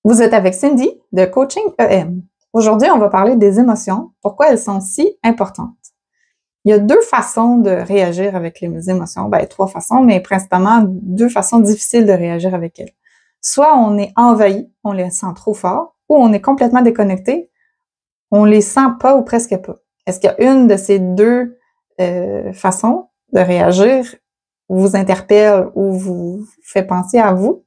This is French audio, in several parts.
Vous êtes avec Cindy de Coaching EM. Aujourd'hui, on va parler des émotions, pourquoi elles sont si importantes. Il y a deux façons de réagir avec les émotions, trois façons, mais principalement deux façons difficiles de réagir avec elles. Soit on est envahi, on les sent trop fort, ou on est complètement déconnecté, on les sent pas ou presque pas. Est-ce qu'il y a une de ces deux façons de réagir vous interpelle ou vous fait penser à vous?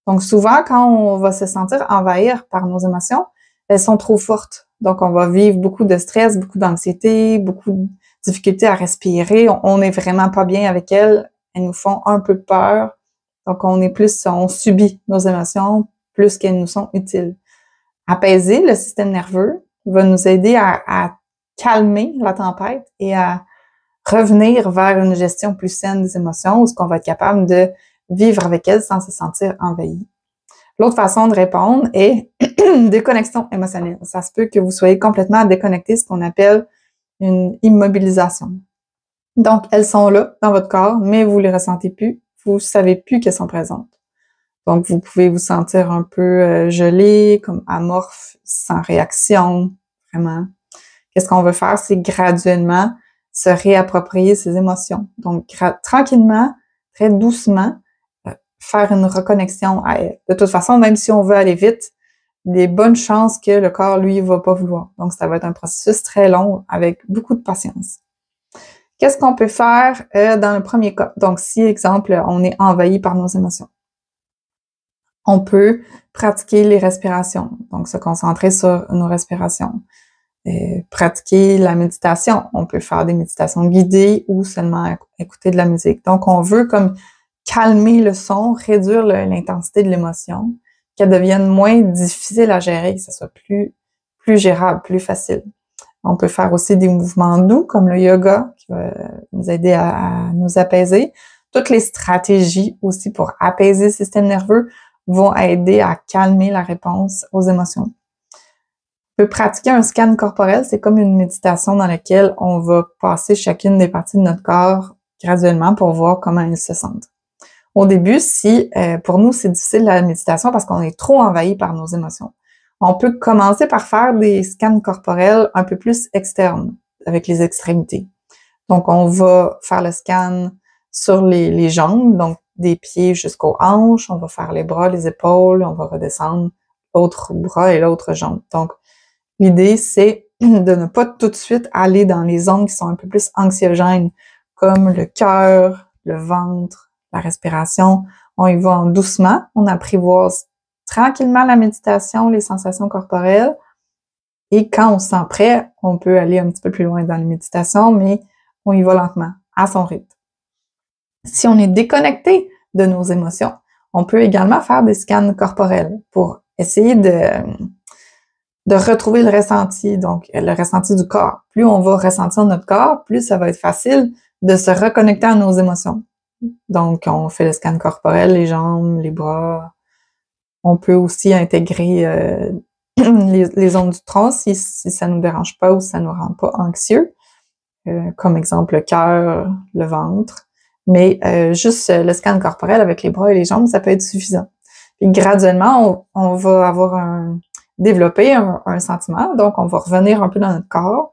Donc souvent, quand on va se sentir envahir par nos émotions, elles sont trop fortes. Donc on va vivre beaucoup de stress, beaucoup d'anxiété, beaucoup de difficultés à respirer. On n'est vraiment pas bien avec elles. Elles nous font un peu peur. Donc on subit nos émotions plus qu'elles nous sont utiles. Apaiser le système nerveux va nous aider à calmer la tempête et à revenir vers une gestion plus saine des émotions où on va être capable de vivre avec elles sans se sentir envahi. L'autre façon de répondre est une déconnexion émotionnelle. Ça se peut que vous soyez complètement déconnecté, ce qu'on appelle une immobilisation. Donc, elles sont là dans votre corps, mais vous les ressentez plus, vous savez plus qu'elles sont présentes. Donc, vous pouvez vous sentir un peu gelé, comme amorphe, sans réaction, vraiment. Qu'est-ce qu'on veut faire? C'est graduellement se réapproprier ces émotions. Donc, tranquillement, très doucement, faire une reconnexion à elle. De toute façon, même si on veut aller vite, il y a des bonnes chances que le corps, lui, va pas vouloir. Donc, ça va être un processus très long avec beaucoup de patience. Qu'est-ce qu'on peut faire dans le premier cas? Donc, si, exemple, on est envahi par nos émotions, on peut pratiquer les respirations. Donc, se concentrer sur nos respirations. Pratiquer la méditation. On peut faire des méditations guidées ou seulement écouter de la musique. Donc, on veut comme calmer le son, réduire l'intensité de l'émotion, qu'elle devienne moins difficile à gérer, que ce soit plus gérable, plus facile. On peut faire aussi des mouvements doux, comme le yoga, qui va nous aider à nous apaiser. Toutes les stratégies aussi pour apaiser le système nerveux vont aider à calmer la réponse aux émotions. On peut pratiquer un scan corporel, c'est comme une méditation dans laquelle on va passer chacune des parties de notre corps graduellement pour voir comment elles se sentent. Au début, si pour nous c'est difficile la méditation parce qu'on est trop envahi par nos émotions, on peut commencer par faire des scans corporels un peu plus externes avec les extrémités. Donc, on va faire le scan sur les jambes, donc des pieds jusqu'aux hanches, on va faire les bras, les épaules, on va redescendre l'autre bras et l'autre jambe. Donc, l'idée, c'est de ne pas tout de suite aller dans les zones qui sont un peu plus anxiogènes, comme le cœur, le ventre, la respiration. On y va en doucement, on apprivoise tranquillement la méditation, les sensations corporelles. Et quand on se sent prêt, on peut aller un petit peu plus loin dans la méditation, mais on y va lentement, à son rythme. Si on est déconnecté de nos émotions, on peut également faire des scans corporels pour essayer de retrouver le ressenti, donc le ressenti du corps. Plus on va ressentir notre corps, plus ça va être facile de se reconnecter à nos émotions. Donc, on fait le scan corporel, les jambes, les bras. On peut aussi intégrer les zones du tronc si ça nous dérange pas ou si ça nous rend pas anxieux. Comme exemple, le cœur, le ventre. Mais juste le scan corporel avec les bras et les jambes, ça peut être suffisant. Puis graduellement, on va développer un sentiment. Donc, on va revenir un peu dans notre corps,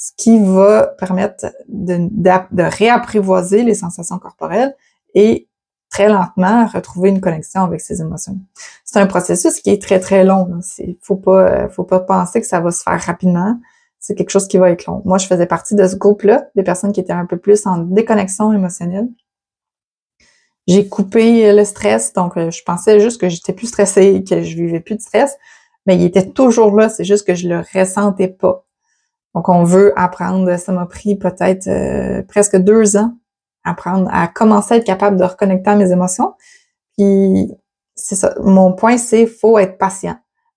ce qui va permettre de réapprivoiser les sensations corporelles et très lentement retrouver une connexion avec ses émotions. C'est un processus qui est très, très long. Faut pas penser que ça va se faire rapidement. C'est quelque chose qui va être long. Moi, je faisais partie de ce groupe-là, des personnes qui étaient un peu plus en déconnexion émotionnelle. J'ai coupé le stress, donc je pensais juste que j'étais plus stressée, que je vivais plus de stress, mais il était toujours là, c'est juste que je le ressentais pas. Donc, on veut apprendre, ça m'a pris peut-être presque 2 ans, apprendre à commencer à être capable de reconnecter à mes émotions. Puis, c'est ça. Mon point, c'est faut être patient.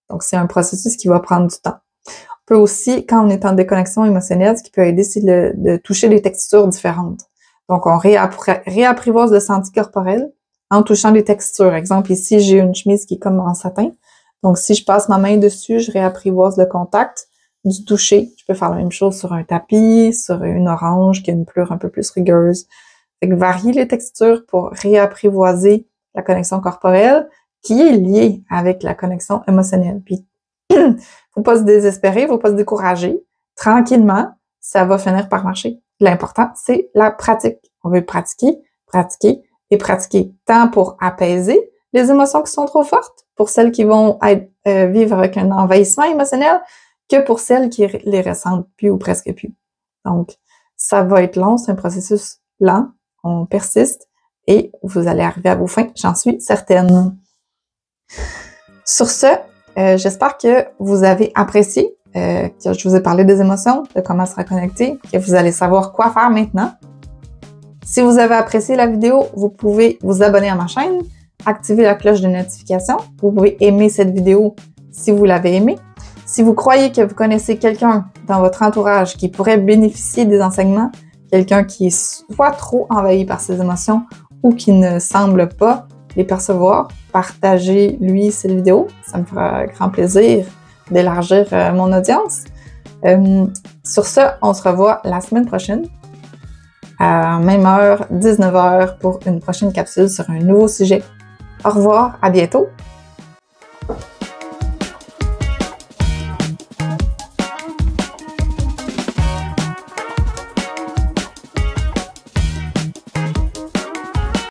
Donc, c'est un processus qui va prendre du temps. On peut aussi, quand on est en déconnexion émotionnelle, ce qui peut aider, c'est de toucher des textures différentes. Donc, on réapprivoise le senti corporel en touchant des textures. Exemple, ici, j'ai une chemise qui est comme en satin. Donc, si je passe ma main dessus, je réapprivoise le contact du toucher. Je peux faire la même chose sur un tapis, sur une orange qui a une pleure un peu plus rugueuse. Fait que varier les textures pour réapprivoiser la connexion corporelle qui est lié avec la connexion émotionnelle. Puis, faut pas se désespérer, faut pas se décourager. Tranquillement, ça va finir par marcher. L'important, c'est la pratique. On veut pratiquer, pratiquer et pratiquer, tant pour apaiser les émotions qui sont trop fortes, pour celles qui vont vivre avec un envahissement émotionnel, que pour celles qui les ressentent plus ou presque plus. Donc, ça va être long, c'est un processus lent, on persiste et vous allez arriver à vos fins, j'en suis certaine. Sur ce, j'espère que vous avez apprécié, que je vous ai parlé des émotions, de comment se reconnecter, que vous allez savoir quoi faire maintenant. Si vous avez apprécié la vidéo, vous pouvez vous abonner à ma chaîne, activer la cloche de notification. Vous pouvez aimer cette vidéo si vous l'avez aimée. Si vous croyez que vous connaissez quelqu'un dans votre entourage qui pourrait bénéficier des enseignements, quelqu'un qui est soit trop envahi par ses émotions ou qui ne semble pas les percevoir, partagez-lui cette vidéo. Ça me fera grand plaisir d'élargir mon audience. Sur ce, on se revoit la semaine prochaine à même heure, 19h, pour une prochaine capsule sur un nouveau sujet. Au revoir, à bientôt!